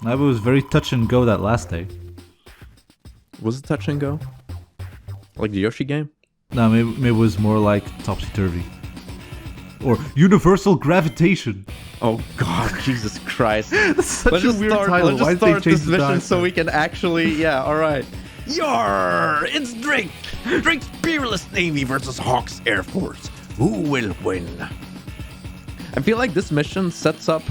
It was very touch and go that last day. Was it touch and go? Like the Yoshi game? No, maybe it was more like topsy-turvy. Or universal gravitation. Oh god, Jesus Christ. That's such a weird title. Let's Why just did they start change this the mission title? so we can actually... Yeah, alright. Yarr! It's Drake! Drake's Peerless Navy versus Hawk's Air Force. Who will win? I feel like this mission sets up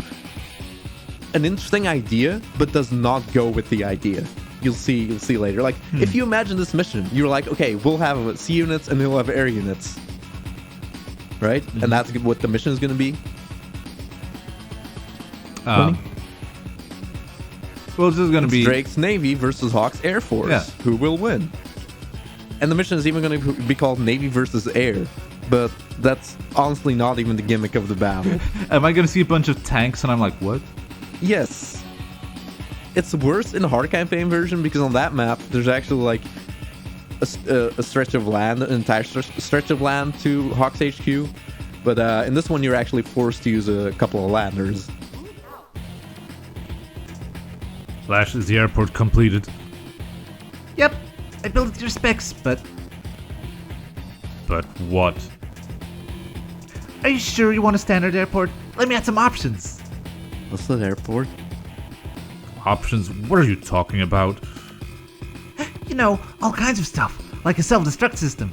an interesting idea, but does not go with the idea. You'll see later. Like, if you imagine this mission, you're like, okay, we'll have sea units and we'll have air units. Right? And that's what the mission is going to be. Well, this is going to be... Drake's Navy versus Hawk's Air Force. Yeah. Who will win? And the mission is even going to be called Navy versus Air. But that's honestly not even the gimmick of the battle. Am I going to see a bunch of tanks and I'm like, what? Yes. It's worse in the hard campaign version because on that map, there's actually like a stretch of land, an entire stretch of land to Hawk's HQ. But in this one, you're actually forced to use a couple of landers. Flash, is the airport completed? Yep, I built it to your specs, but But what? are you sure you want a standard airport? Let me add some options. What's that airport? Options? What are you talking about? You know, all kinds of stuff, like a self-destruct system.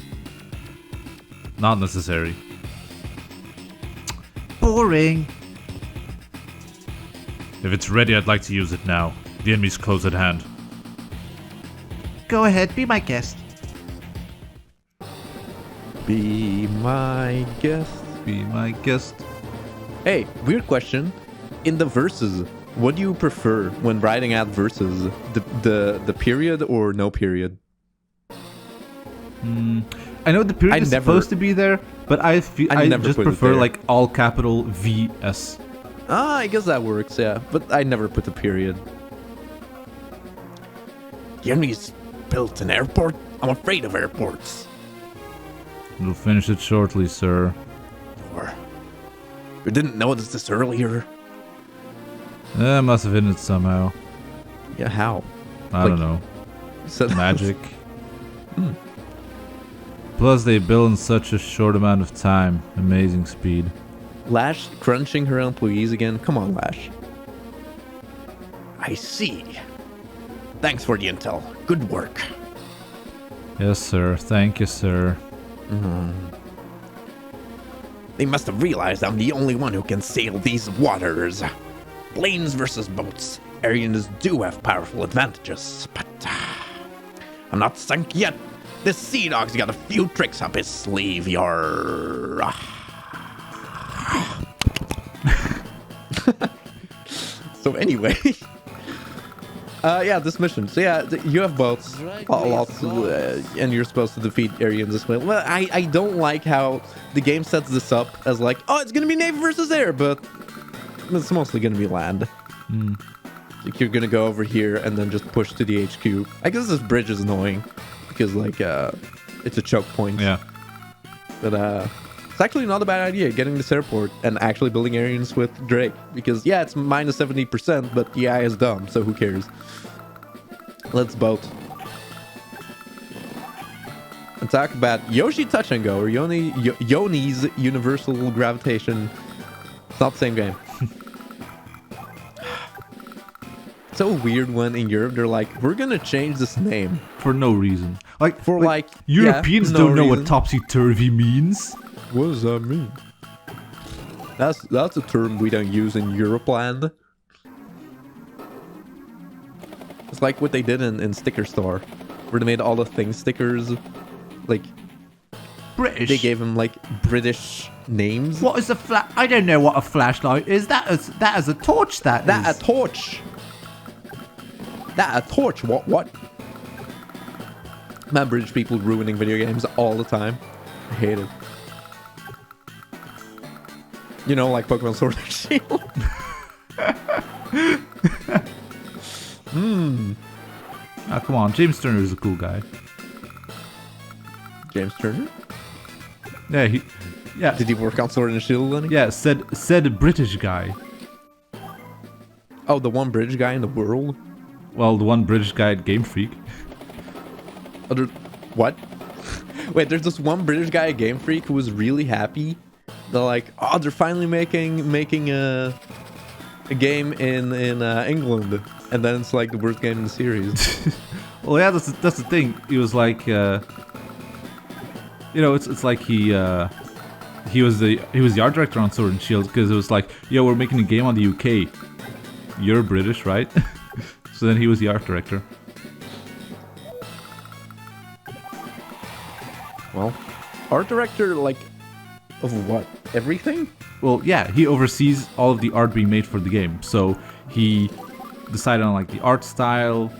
Not necessary. Boring. If it's ready, I'd like to use it now. The enemy's close at hand. Go ahead, be my guest. Be my guest. Be my guest. Hey, weird question. In the verses, what do you prefer when writing out verses? The period or no period? I know the period I is never- supposed to be there, but I never just put it prefer there. like all capital VS. Ah, I guess that works, yeah. But I never put the period. The enemy's built an airport? I'm afraid of airports. We'll finish it shortly, sir. Or you didn't notice this earlier? I must have hidden it somehow. Yeah, how? I don't know. So Magic. Plus, they build in such a short amount of time. Amazing speed. Lash crunching her employees again? Come on, Lash. I see. Thanks for the intel. Good work. Yes, sir. Thank you, sir. They must have realized I'm the only one who can sail these waters. Planes versus boats. Air units do have powerful advantages, but I'm not sunk yet. This sea dog's got a few tricks up his sleeve, yar. So anyway, yeah, this mission. So yeah, you have boats, lots, and you're supposed to defeat Aryans this way. Well, I don't like how the game sets this up as like, oh, it's gonna be Navy versus Air, but it's mostly gonna be land. Like you're gonna go over here and then just push to the HQ. I guess this bridge is annoying because like it's a choke point. Yeah. But it's actually not a bad idea getting this airport and actually building Aryans with Drake. Because yeah, it's minus 70%, but the AI is dumb, so who cares? Let's boat. And talk about Yoshi Touch and Go or Yoni's Universal Gravitation. It's not the same game. So weird when in Europe they're like, we're gonna change this name. For no reason. Like, Europeans no don't know reason. what topsy-turvy means. What does that mean? That's a term we don't use in Europeland. It's like what they did in Sticker Star, where they made all the thing stickers, like British. they gave them like British names. What is a flash? I don't know what a flashlight is. That is a torch. That That a torch. That a torch. What? Man, British people ruining video games all the time. I hate it. You know, like Pokemon Sword and Shield. Ah, come on. James Turner is a cool guy. James Turner? Yeah, Did he work on Sword and Shield, Lenny? yeah. Said British guy. Oh, the one British guy in the world? Well, the one British guy at Game Freak. What? Wait, there's this one British guy at Game Freak who was really happy. They're like, oh, they're finally making a game in England, and then it's like the worst game in the series. Well, yeah, that's the thing. He was like, it's like he was the art director on Sword and Shield, because it was like, yo, we're making a game on the UK. You're British, right? So then he was the art director. Well, art director, like, of what? Everything? Well, yeah, he oversees all of the art being made for the game. So he decided on like the art style.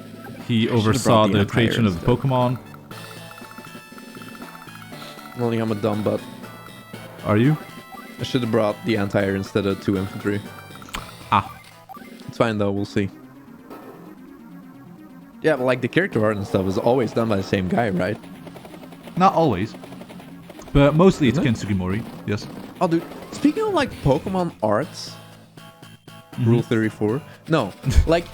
He oversaw the creation of the Pokemon. Only I'm a dumb butt. Are you? I should have brought the anti-air instead of 2 infantry. Ah. It's fine though, we'll see. Yeah, but like the character art and stuff is always done by the same guy, right? Not always. But mostly it's Isn't Kensuke Mori, yes. Oh, dude. Speaking of like Pokemon arts, Rule 34. No, like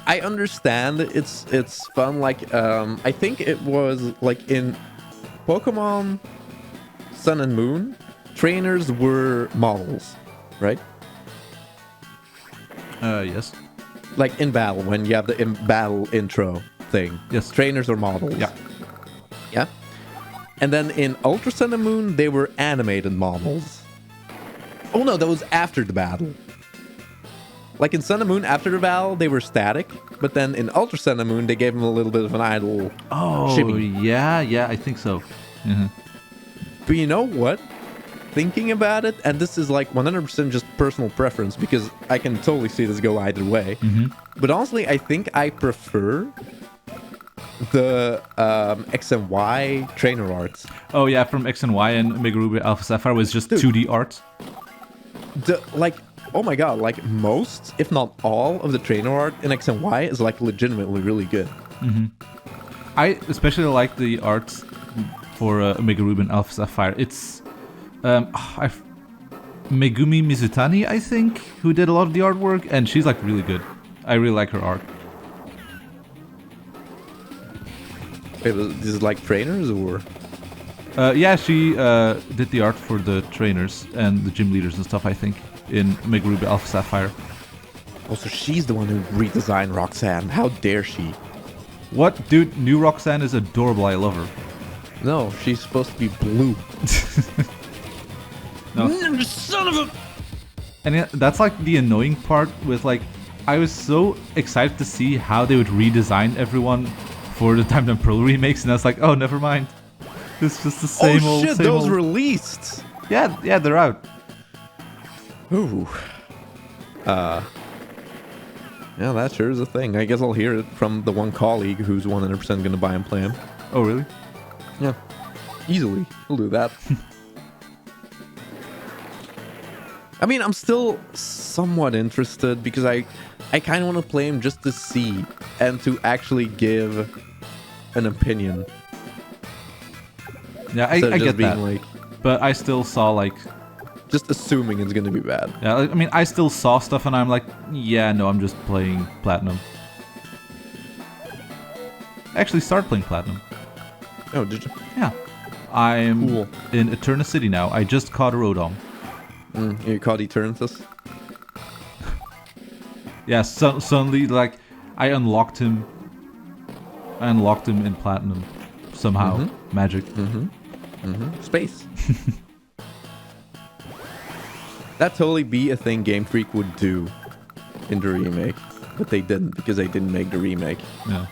I understand it's fun. Like I think it was like in Pokemon Sun and Moon, trainers were models, right? Yes. Like in battle, when you have the battle intro thing. Yes. Trainers are models. Yeah. Yeah. And then in Ultra Sun and Moon, they were animated models. Oh no, that was after the battle. Like in Sun and Moon, after the battle, they were static. But then in Ultra Sun and Moon, they gave them a little bit of an idle shimmy. yeah, I think so. Mm-hmm. But you know what? Thinking about it, and this is like 100% just personal preference, because I can totally see this go either way. Mm-hmm. But honestly, I think I prefer the X and Y trainer arts. Oh yeah, from X and Y and Omega Ruby Alpha Sapphire was just 2D art. Oh my god, like most, if not all, of the trainer art in X and Y is like legitimately really good. Mm-hmm. I especially like the art for Omega Ruby and Alpha Sapphire. It's Megumi Mizutani, I think, who did a lot of the artwork, and she's like really good. I really like her art. Wait, this is like trainers or? Yeah, she did the art for the trainers and the gym leaders and stuff, I think, in Omega Ruby Alpha Sapphire. Oh, so she's the one who redesigned Roxanne. How dare she? What? Dude, new Roxanne is adorable. I love her. No, she's supposed to be blue. No. Son of a... And that's like the annoying part with like, I was so excited to see how they would redesign everyone for the Time Jump Pro remakes, and I was like, oh, never mind. It's just the same old. Oh shit, same those old. released. Yeah, they're out. Ooh. Yeah, that sure is a thing. I guess I'll hear it from the one colleague who's 100% going to buy and play them. Oh, really? Yeah. Easily. We'll do that. I mean, I'm still somewhat interested because I kind of want to play him just to see and to actually give an opinion. Yeah, I get that. Like, but I still saw like... just assuming it's going to be bad. Yeah, I mean, I still saw stuff and I'm like, yeah, no, I'm just playing Platinum. I actually started playing Platinum. Oh, did you? Yeah. I'm Cool. in Eterna City now. I just caught a Rodon. You caught Eternatus? Yeah, suddenly, like, I unlocked him. I unlocked him in Platinum. Somehow. Mm-hmm. Magic. Space. That'd totally be a thing Game Freak would do in the remake. But they didn't, because they didn't make the remake. Yeah.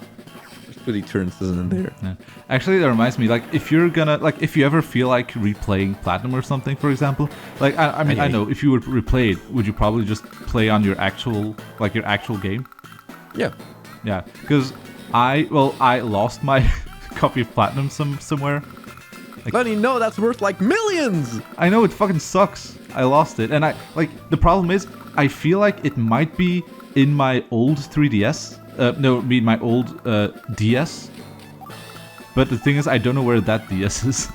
Just put Eternatus in there. Yeah. Actually, that reminds me, like, if you're gonna, like, if you ever feel like replaying Platinum or something, for example, like, I mean, I know, if you would replay it, would you probably just play on your actual, like, your actual game? Yeah. Yeah, because I lost my copy of Platinum somewhere. Like, But you know that's worth like millions! I know, it fucking sucks. I lost it, and the problem is, I feel like it might be in my old 3DS. No, mean my old DS. But the thing is, I don't know where that DS is.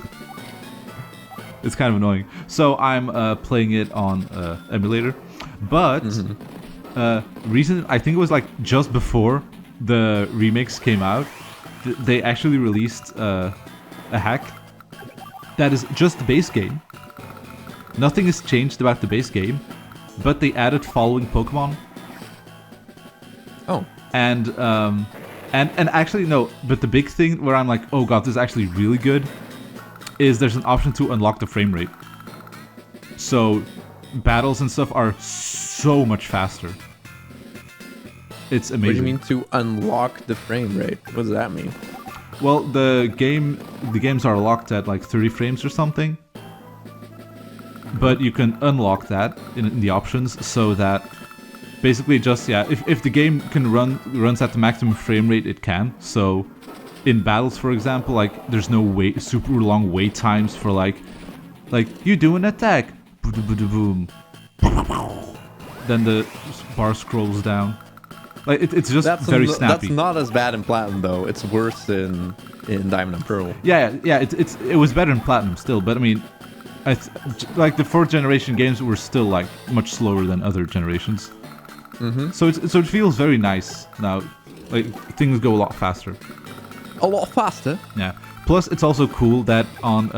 It's kind of annoying. So I'm playing it on emulator. But recent, I think it was like just before the remakes came out, they actually released a hack that is just the base game. Nothing has changed about the base game, but they added following Pokemon. Oh. And actually no, but the big thing where I'm like, oh god, this is actually really good, is there's an option to unlock the frame rate. So battles and stuff are so much faster. It's amazing. What do you mean to unlock the frame rate? What does that mean? Well, the games are locked at like 30 frames or something. But you can unlock that in the options so that basically just, yeah, if the game can runs at the maximum frame rate, it can. So in battles, for example, like there's no super long wait times for like you do an attack, boom, then the bar scrolls down. Like it's just very snappy. That's not as bad in Platinum though. It's worse in Diamond and Pearl. Yeah. It was better in Platinum still, but I mean, like the 4th generation games were still like much slower than other generations. Mm-hmm. So it feels very nice now. Like things go a lot faster. A lot faster. Yeah. Plus, it's also cool that on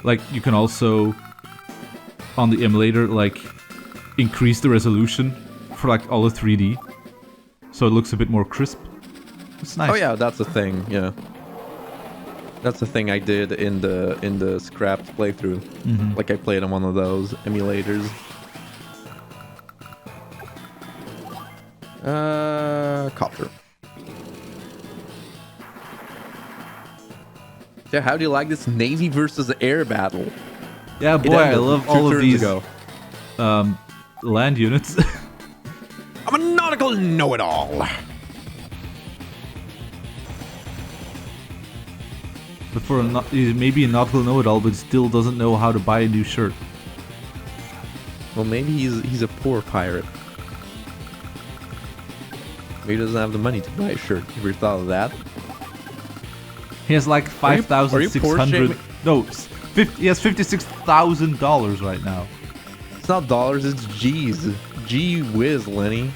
like you can also on the emulator like increase the resolution for like all the 3D, so it looks a bit more crisp. It's nice. Oh yeah, that's a thing. Yeah. That's the thing I did in the scrapped playthrough. Mm-hmm. Like I played on one of those emulators. Copter. Yeah, how do you like this Navy versus air battle? Yeah, boy, I love all of these land units. I'm a nautical know-it-all. But for maybe a nautical know-it-all, but still doesn't know how to buy a new shirt. Well, maybe he's a poor pirate. Maybe he doesn't have the money to buy a shirt. You ever thought of that? He has like Are you poor $5,600. shaming? No, he has $56,000 right now. It's not dollars, it's G's. Gee whiz, Lenny.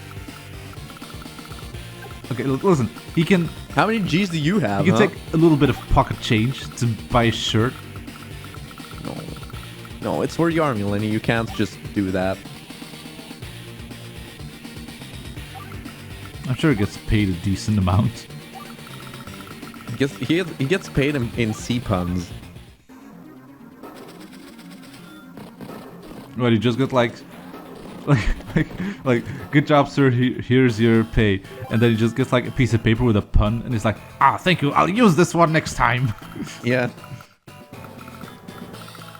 Okay, listen. He can How many G's do you have? take a little bit of pocket change to buy a shirt. No, it's for the army, Lenny. You can't just do that. I'm sure he gets paid a decent amount. He gets paid in sea puns. What, he just got like, good job, sir. Here's your pay, and then he just gets like a piece of paper with a pun, and he's like, thank you. I'll use this one next time. Yeah.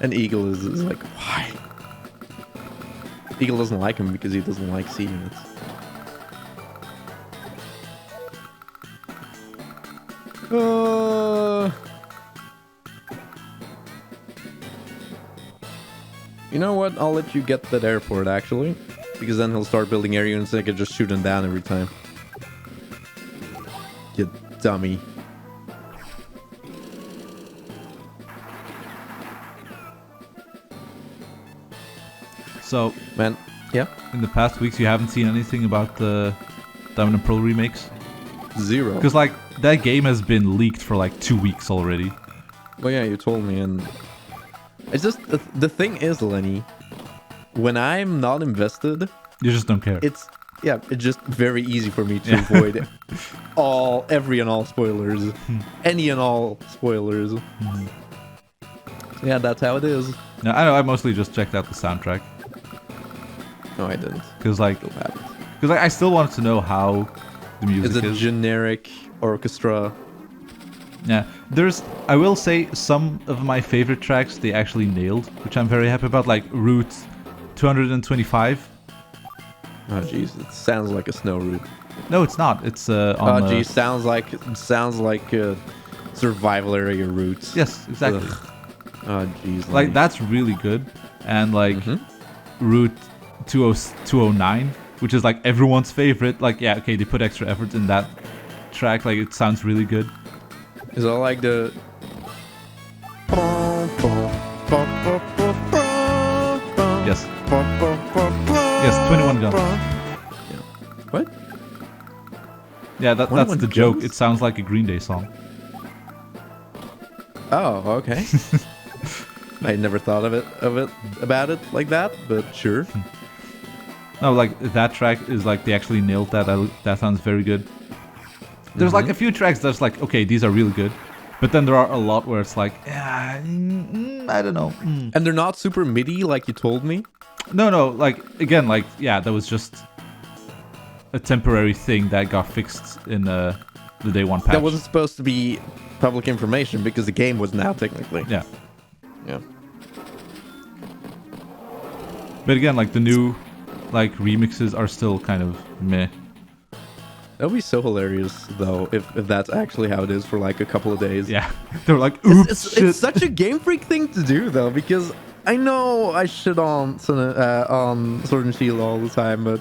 And Eagle is like, why? Eagle doesn't like him because he doesn't like sea units. You know what? I'll let you get that airport actually, because then he'll start building air units and I can just shoot him down every time. You dummy. So, Man, yeah? in the past weeks, you haven't seen anything about the Diamond and Pearl remakes? 0. Because like that game has been leaked for like 2 weeks already. Oh yeah, you told me, and it's just the thing is, Lenny, when I'm not invested, You just don't care. it's just very easy for me to avoid every and all spoilers, any and all spoilers. So yeah, that's how it is. No, I know. I mostly just checked out the soundtrack No, I didn't. because like Still haven't. I still wanted to know how the music Is it is. generic orchestra? Yeah, I will say some of my favorite tracks they actually nailed, which I'm very happy about, like Route 225. Oh jeez, it sounds like a snow route. No, it's not. It's Oh on. jeez, sounds like survival area routes. Yes, exactly. Ugh. Oh jeez. Like that's really good, and like Route 209, which is like everyone's favorite. Like yeah, okay, they put extra effort in that track. Like it sounds really good. Is that like the? Yes. Yes, 21 Guns. What? Yeah, that's 21 the joke. guns? It sounds like a Green Day song. Oh, okay. I never thought about it like that, but sure. No, like that track is like they actually nailed that. That sounds very good. There's like a few tracks that's like, okay, these are really good, but then there are a lot where it's like, I don't know. And they're not super MIDI like you told me. No, like again, like yeah, that was just a temporary thing that got fixed in the day one patch. That wasn't supposed to be public information because the game was now technically. Yeah. Yeah. But again, like the new like remixes are still kind of meh. That would be so hilarious though if that's actually how it is for like a couple of days. Yeah. They're like, oops, shit. It's such a Game Freak thing to do though, because I know I shit on Sword and Shield all the time, but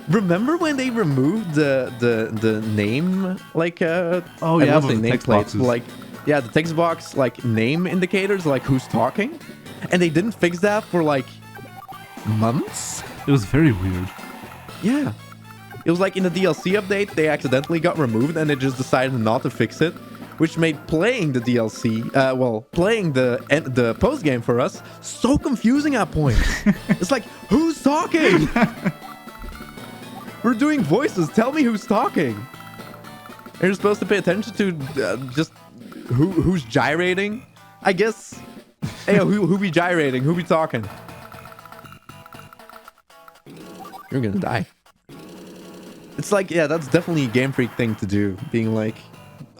remember when they removed the name like Oh, I yeah, won't with say the name text plates, boxes. like yeah, the text box like name indicators, like who's talking, and they didn't fix that for like months. It was very weird. Yeah. It was like in the DLC update, they accidentally got removed and they just decided not to fix it, which made playing the DLC, playing the post game for us so confusing at points. It's like, who's talking? We're doing voices. Tell me who's talking. You're supposed to pay attention to just who's gyrating, I guess. Hey, who be gyrating? Who be talking? You're gonna die. It's like, yeah, that's definitely a Game Freak thing to do. Being like,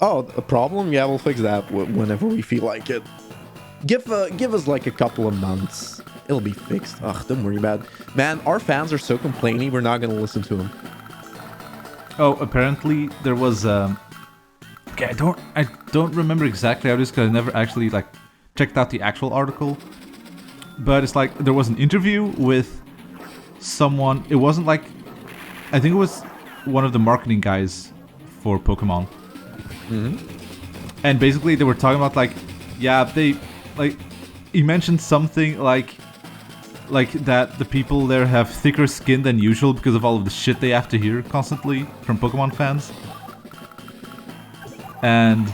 oh, a problem? Yeah, we'll fix that whenever we feel like it. Give us like a couple of months. It'll be fixed. Ugh, don't worry about it. Man, our fans are so complainy, we're not gonna listen to them. Oh, apparently there was okay, I don't remember exactly how it is because I never actually like checked out the actual article. But it's like there was an interview with someone. It wasn't like, I think it was one of the marketing guys for Pokemon. And basically they were talking about like, yeah, they like, he mentioned something like that the people there have thicker skin than usual because of all of the shit they have to hear constantly from Pokemon fans. And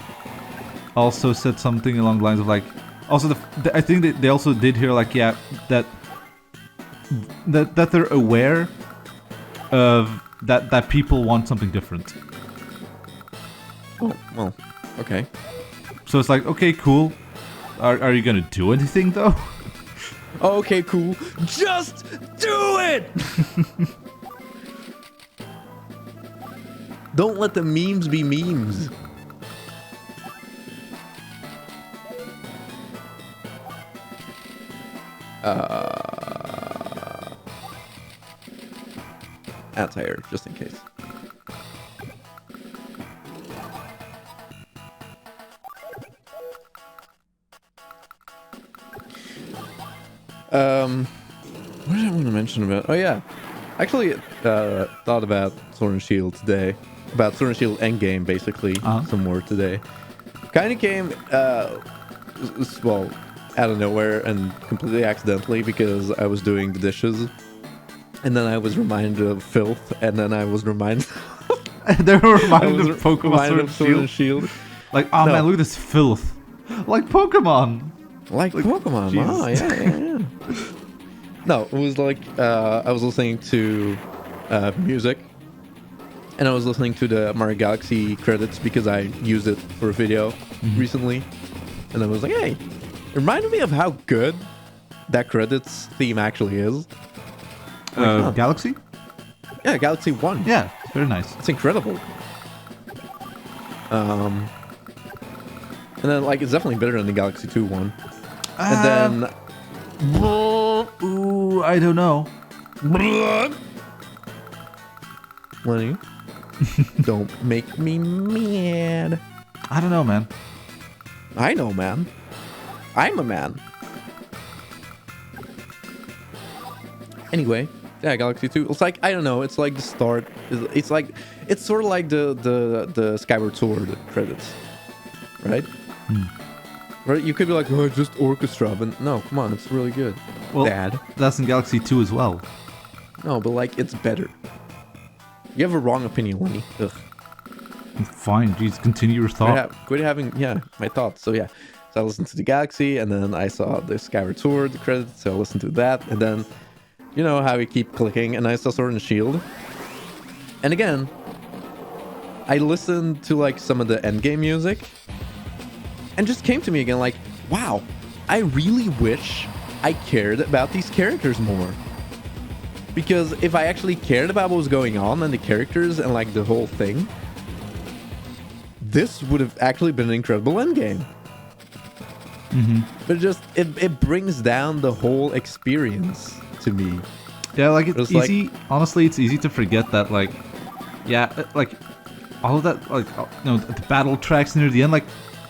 also said something along the lines of like, also I think that they also did hear like, yeah, that they're aware of that people want something different. Oh, well, okay. So it's like, okay, cool. Are you gonna do anything though? Okay, cool. Just do it! Don't let the memes be memes. Anti-air, just in case. What did I want to mention about? Oh yeah, actually, thought about Sword and Shield today. About Sword and Shield Endgame, basically, some more today. Kind of came, well, out of nowhere and completely accidentally because I was doing the dishes, and then I was reminded of filth, and then I was reminded. They were reminded of Pokemon Sword and Shield. Like, oh man, look at this filth. Like Pokemon. Like Pokemon. Jesus. Oh, yeah. No, it was like, I was listening to music, and I was listening to the Mario Galaxy credits because I used it for a video recently, and I was like, hey, it reminded me of how good that credits theme actually is. Like, Galaxy? Yeah, Galaxy 1. Yeah, it's very nice. It's incredible. And then, like, it's definitely better than the Galaxy 2 one. And then... Ooh, I don't know. Lenny, don't make me mad. I don't know, man. I know, man. I'm a man. Anyway, yeah, Galaxy 2. It's like, I don't know. It's like the start. It's like, it's sort of like the Skyward Sword credits, right? Right? You could be like, oh, just orchestra, but no, come on, it's really good. Well, Dad. that's in Galaxy 2 as well. No, but like, it's better. You have a wrong opinion, Lenny. Ugh. Fine, jeez, continue your thought. Quit having, my thoughts. So yeah, so I listened to the Galaxy, and then I saw the Skyward Sword credits, so I listened to that, and then, you know how we keep clicking, and I saw Sword and Shield. And again, I listened to like some of the endgame music, and just came to me again like, wow, I really wish I cared about these characters more. Because if I actually cared about what was going on and the characters and like the whole thing, this would have actually been an incredible endgame. But it brings down the whole experience to me. Yeah, like it's easy. Like, honestly, it's easy to forget that, like, yeah, like all of that, like, the battle tracks near the end, like,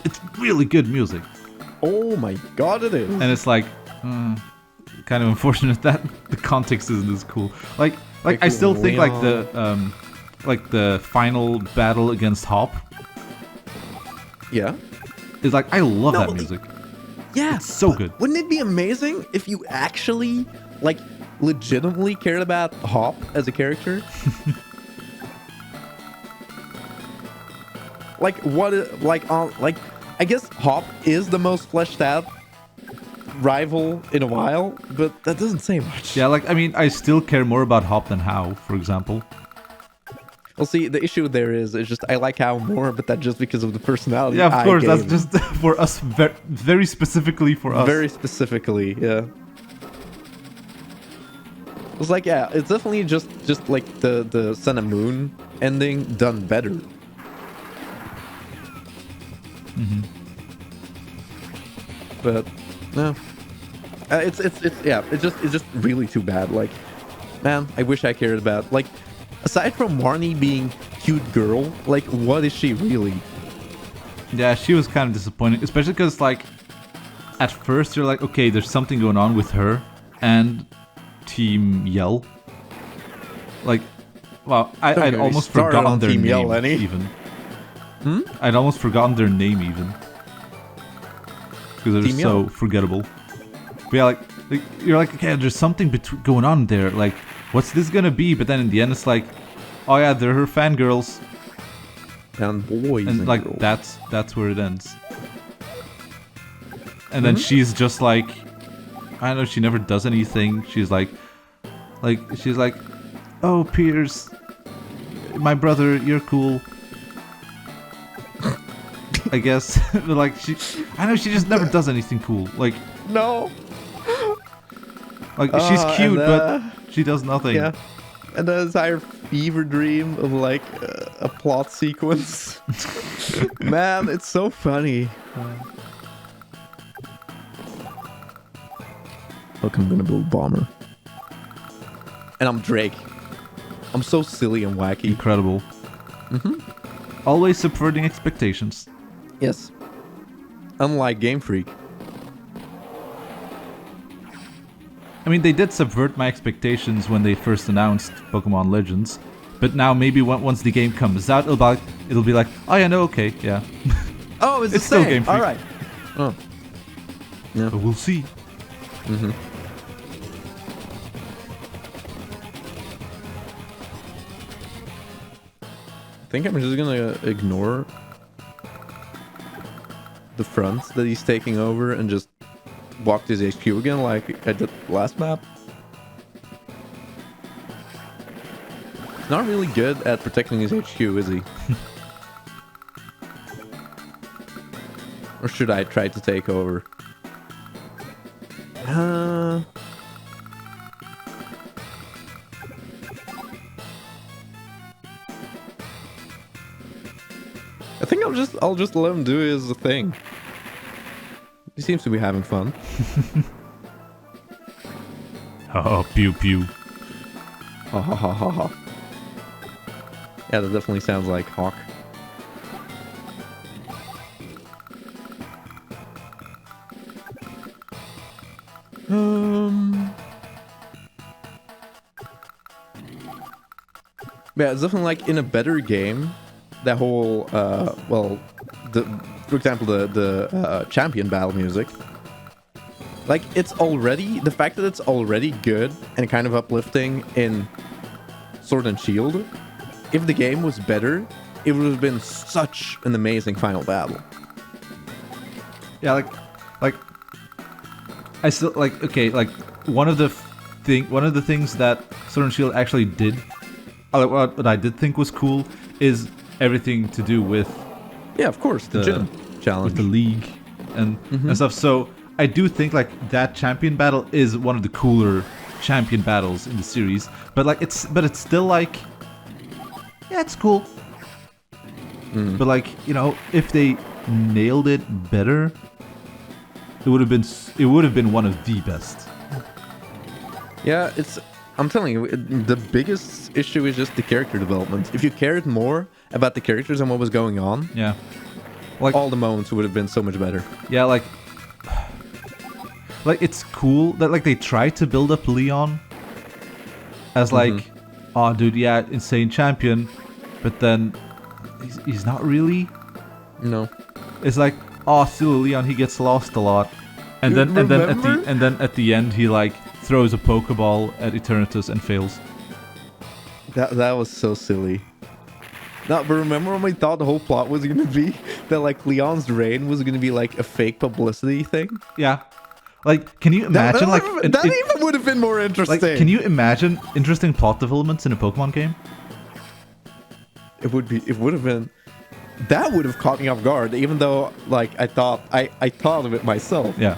it's really good music. Oh my god, it is. And it's like, kind of unfortunate that the context isn't as cool. Like I still think like the final battle against Hop. Yeah. Is like, I love that music. Yeah, it's so good. Wouldn't it be amazing if you actually, like, legitimately cared about Hop as a character? Like, I guess Hop is the most fleshed out rival in a while, but that doesn't say much. Yeah, like, I mean, I still care more about Hop than How, for example. Well, see, the issue there is just I like How more, but that's just because of the personality. Yeah, of course, that's just for us, very specifically for us. Very specifically, yeah. It's like, yeah, it's definitely just like the Sun and Moon ending done better. But no, it's just really too bad. Like, man, I wish I cared about, like, aside from Marnie being cute girl, like, what is she really? Yeah, she was kind of disappointing, especially because, like, at first you're like, okay, there's something going on with her and Team Yell. Like, well, I'd almost forgotten their name even. I'd almost forgotten their name even. Because they're so forgettable. But yeah, like you're like, okay, there's something going on there. Like, what's this gonna be? But then in the end, it's like, oh yeah, they're her fangirls. And boys. And like, girls. that's where it ends. And then she's just like, I don't know, she never does anything. She's like, oh, Piers, my brother, you're cool. I guess. But like, I know she just never does anything cool. Like, no. Like, she's cute, but she does nothing. Yeah. And the entire fever dream of like a plot sequence. Man, it's so funny. Look, I'm gonna build Bomber. And I'm Drake. I'm so silly and wacky. Incredible. Always subverting expectations. Yes. Unlike Game Freak. I mean, they did subvert my expectations when they first announced Pokemon Legends, but now maybe once the game comes out, it'll be like, oh yeah, no, okay, yeah. Oh, it's still Game Freak. All right. Oh. Yeah. But we'll see. I think I'm just gonna ignore the front that he's taking over and just walk to his HQ again like I did last map. He's not really good at protecting his HQ, is he? Or should I try to take over? I think I'll just let him do his thing. He seems to be having fun. Oh, pew pew. Ha ha ha ha ha. Yeah, that definitely sounds like Hawk. Yeah, it's definitely like in a better game. That whole, for example, the champion battle music. Like, it's already, the fact that it's already good and kind of uplifting in Sword and Shield if the game was better, it would have been such an amazing final battle. Yeah, like I still like okay, like one of the things that Sword and Shield actually did, what I did think was cool, is everything to do with Yeah, of course, the gym challenge, with the league and stuff. So I do think like that champion battle is one of the cooler champion battles in the series. But like it's still like, yeah, it's cool. But like, you know, if they nailed it better, it would have been one of the best. Yeah, I'm telling you, the biggest issue is just the character development. If you cared more about the characters and what was going on, Yeah. Like all the moments would have been so much better. yeah, like it's cool that like they tried to build up Leon as like, oh dude, yeah, insane champion, but then he's not really. No. It's like, oh, still Leon, he gets lost a lot, and then at the end he like throws a Pokeball at Eternatus and fails. That was so silly. No, but remember when we thought the whole plot was gonna be that like Leon's reign was gonna be like a fake publicity thing? Yeah, like can you imagine that even would have been more interesting. Like, can you imagine interesting plot developments in a Pokemon game? It would have been. That would have caught me off guard, even though like I thought of it myself. Yeah.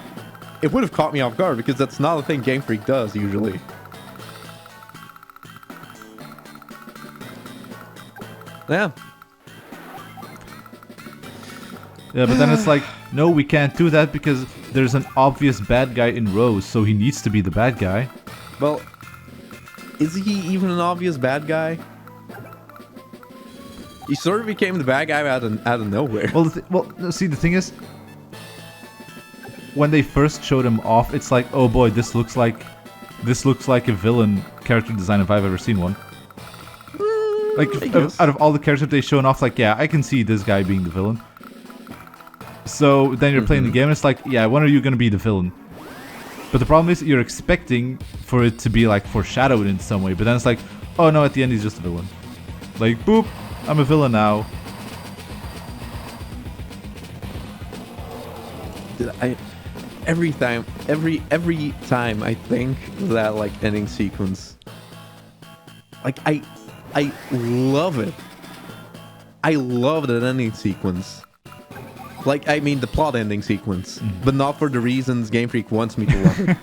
It would have caught me off guard because that's not a thing Game Freak does usually. Yeah. Yeah, but then it's like, no, we can't do that because there's an obvious bad guy in Rose, so he needs to be the bad guy. Well, is he even an obvious bad guy? He sort of became the bad guy out of nowhere. Well, no, see, the thing is, when they first showed him off, it's like, oh boy, this looks like a villain character design if I've ever seen one. Like, out of all the characters they've shown off, like, yeah, I can see this guy being the villain. So then you're playing the game, and it's like, yeah, when are you gonna be the villain? But the problem is, you're expecting for it to be like foreshadowed in some way, but then it's like, oh no, at the end he's just a villain. Like, boop, I'm a villain now. Every time I think that like ending sequence, like I love it. I love that ending sequence. Like, I mean the plot ending sequence, but not for the reasons Game Freak wants me to love it.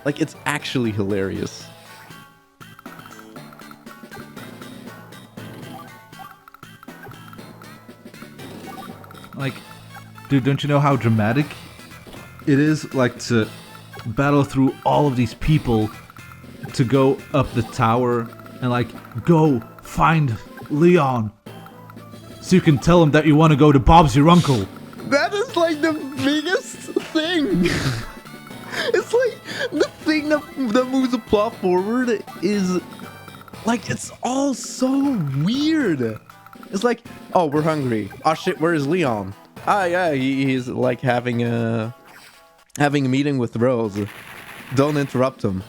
Like, it's actually hilarious. Like, dude, don't you know how dramatic it is, like, to battle through all of these people to go up the tower and, like, go find Leon so you can tell him that you want to go to Bob's your uncle. That is, like, the biggest thing. It's like, the thing that moves the plot forward is, like, it's all so weird. It's like, oh, we're hungry. Oh shit, where is Leon? Ah, yeah, he's like having a meeting with Rose. Don't interrupt him.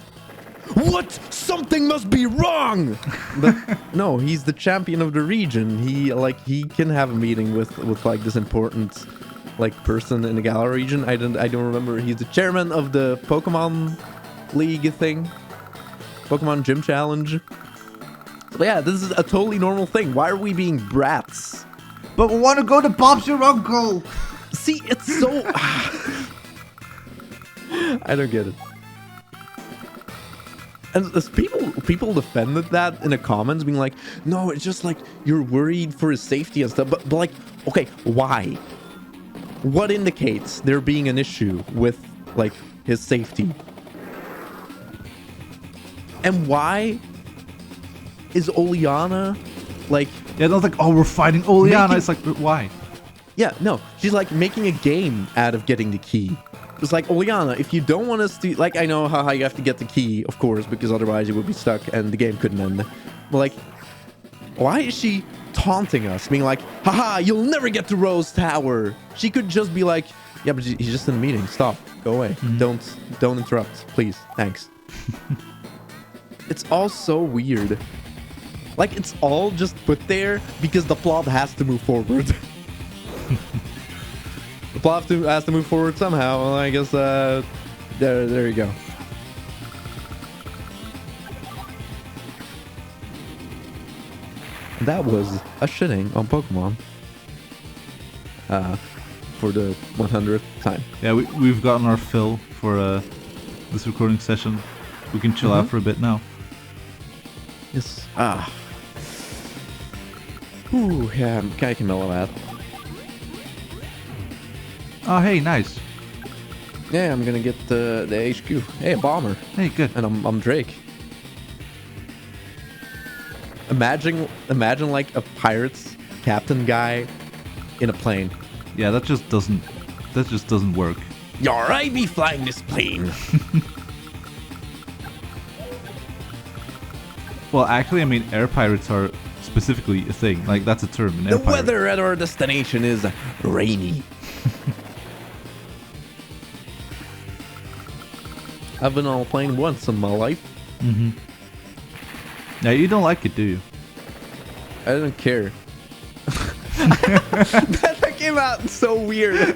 What? Something must be wrong. But no, he's the champion of the region. He can have a meeting with like this important like person in the Galar region. I don't remember. He's the chairman of the Pokemon League thing. Pokemon Gym Challenge. So yeah, this is a totally normal thing. Why are we being brats? But we want to go to Bob's your uncle. See, it's so... I don't get it. And as people defended that in the comments, being like, no, it's just like, you're worried for his safety and stuff. But like, okay, why? What indicates there being an issue with, like, his safety? And why is Oleana, like... Yeah, they're like, oh, we're fighting Oleana. It's like, why? Yeah, no. She's like making a game out of getting the key. It's like, Oleana, if you don't want us to... Like, I know how you have to get the key, of course, because otherwise you would be stuck and the game couldn't end. But like, why is she taunting us? Being like, haha, you'll never get to Rose Tower. She could just be like, yeah, but he's just in a meeting. Stop. Go away. Don't interrupt. Please. Thanks. it's all so weird. Like, it's all just put there because the plot has to move forward. The plot has to move forward somehow. Well, I guess there you go. That was a shitting on Pokemon. For the 100th time. Yeah, we've gotten our fill for this recording session. We can chill out for a bit now. Yes. Ooh, yeah, I can mellow out. Oh, hey, nice. Yeah, I'm gonna get the HQ. Hey, a bomber. Hey, good. And I'm Drake. Imagine like a pirates captain guy in a plane. Yeah, that just doesn't work. Yar, I be flying this plane. Well, actually, I mean, air pirates are specifically a thing. Like, that's a term. An air The pirate. weather at our destination is rainy. I've been on a plane once in my life. Yeah, you don't like it, do you? I didn't care. That came out so weird.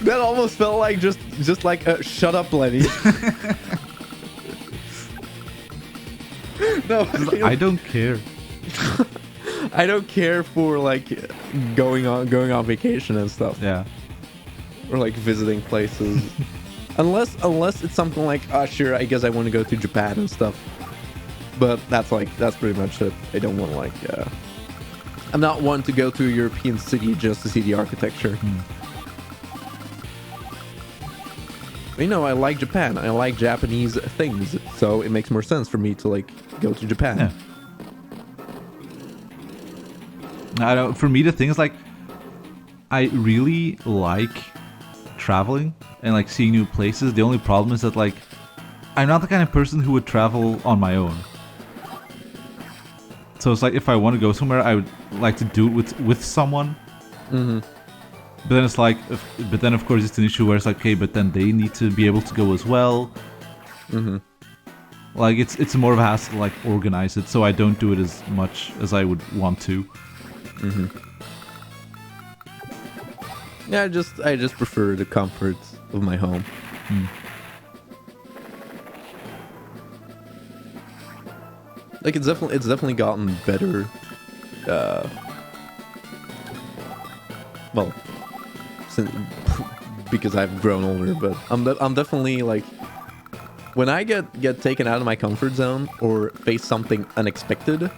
That almost felt like just like a shut up, Lenny. No, I don't care. I don't care for like going on vacation and stuff, Yeah. or like visiting places. unless it's something like, sure, I guess I want to go to Japan and stuff. But that's pretty much it. I don't want to like. I'm not one to go to a European city just to see the architecture. You know, I like Japan. I like Japanese things, so it makes more sense for me to like go to Japan. Yeah. I don't. For me, the thing is like, I really like traveling and like seeing new places. The only problem is that like, I'm not the kind of person who would travel on my own. So it's like if I want to go somewhere, I would like to do it with someone. But then it's like, but then of course it's an issue where it's like, okay, but then they need to be able to go as well. Like it's more of a hassle to like organize it, so I don't do it as much as I would want to. Yeah, I just prefer the comforts of my home. Like it's definitely gotten better. Well, since, because I've grown older, but I'm definitely like, when I get taken out of my comfort zone or face something unexpected,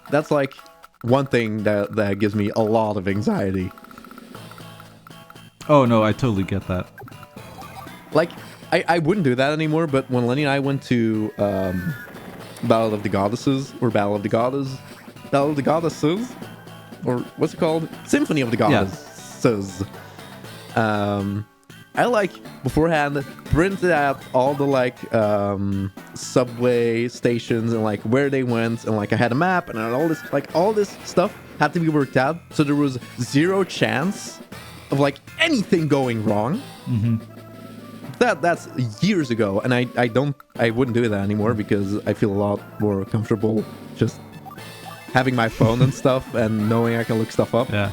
that's like one thing that gives me a lot of anxiety. Oh no, I totally get that. Like I wouldn't do that anymore, but when Lenny and I went to Battle of the Goddesses, or Battle of the Goddesses, or what's it called? Symphony of the Goddesses. I like beforehand printed out all the like subway stations and like where they went, and like I had a map and all this stuff had to be worked out, so there was zero chance of like anything going wrong. That's years ago, and I wouldn't do that anymore because I feel a lot more comfortable just having my phone and stuff and knowing I can look stuff up. Yeah.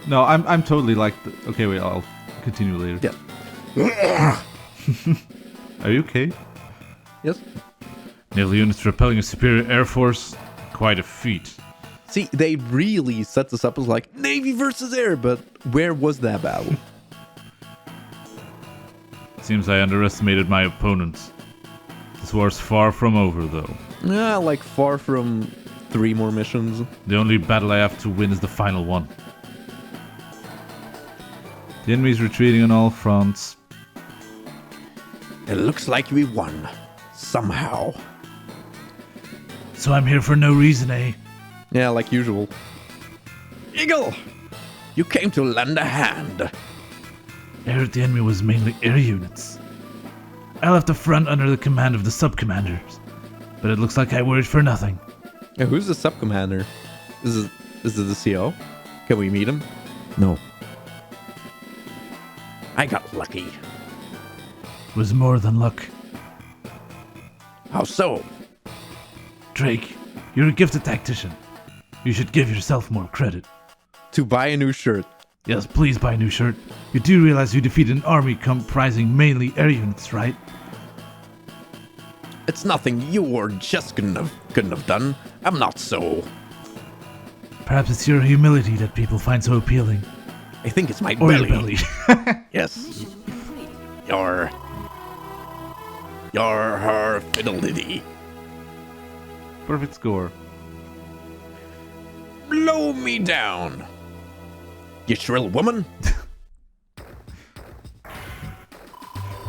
No, I'm totally like. Okay, wait, I'll continue later. Yeah. Are you okay? Yes. Naval units repelling a superior air force. Quite a feat. See, they really set this up as like Navy versus Air, but where was that battle? Seems I underestimated my opponents. This war's far from over, though. Yeah, like far from 3 more missions. The only battle I have to win is the final one. The enemy's retreating on all fronts. It looks like we won. Somehow. So I'm here for no reason, eh? Yeah, like usual. Eagle! You came to lend a hand. I heard the enemy was mainly air units. I left the front under the command of the sub-commanders, but it looks like I worried for nothing. Yeah, who's the sub-commander? Is it the CO? Can we meet him? No. I got lucky. was more than luck. How so? Drake, you're a gifted tactician. You should give yourself more credit. To buy a new shirt. Yes, please buy a new shirt. You do realize you defeated an army comprising mainly air units, right? It's nothing you or Jess couldn't have done. I'm not so. Perhaps it's your humility that people find so appealing. I think it's my Or belly. your belly. Yes. Your her fidelity. Perfect score. Blow me down. You shrill woman.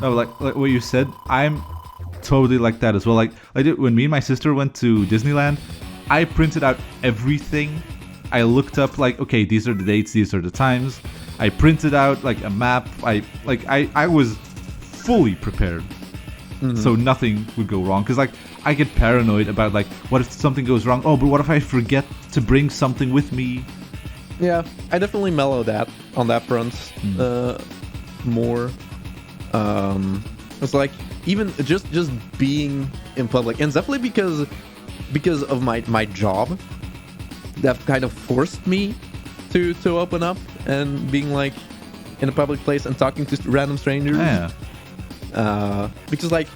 No, like what you said, I'm totally like that as well. Like I did when me and my sister went to Disneyland, I printed out everything. I looked up like, okay, these are the dates, these are the times. I printed out like a map. I was fully prepared, so nothing would go wrong. Cause like I get paranoid about like, what if something goes wrong? Oh, but what if I forget to bring something with me? Yeah, I definitely mellowed that on that front more. It's like even just being in public, and definitely because of my job, that kind of forced me to open up and being like in a public place and talking to random strangers. Yeah. Because like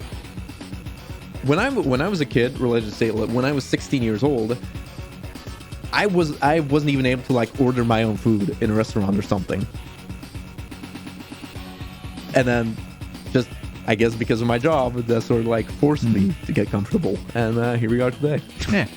when I was a kid, religious to say, when I was 16 years old, I wasn't even able to like order my own food in a restaurant or something. And then just, I guess because of my job, that sort of like forced me to get comfortable. And here we are today. Yeah.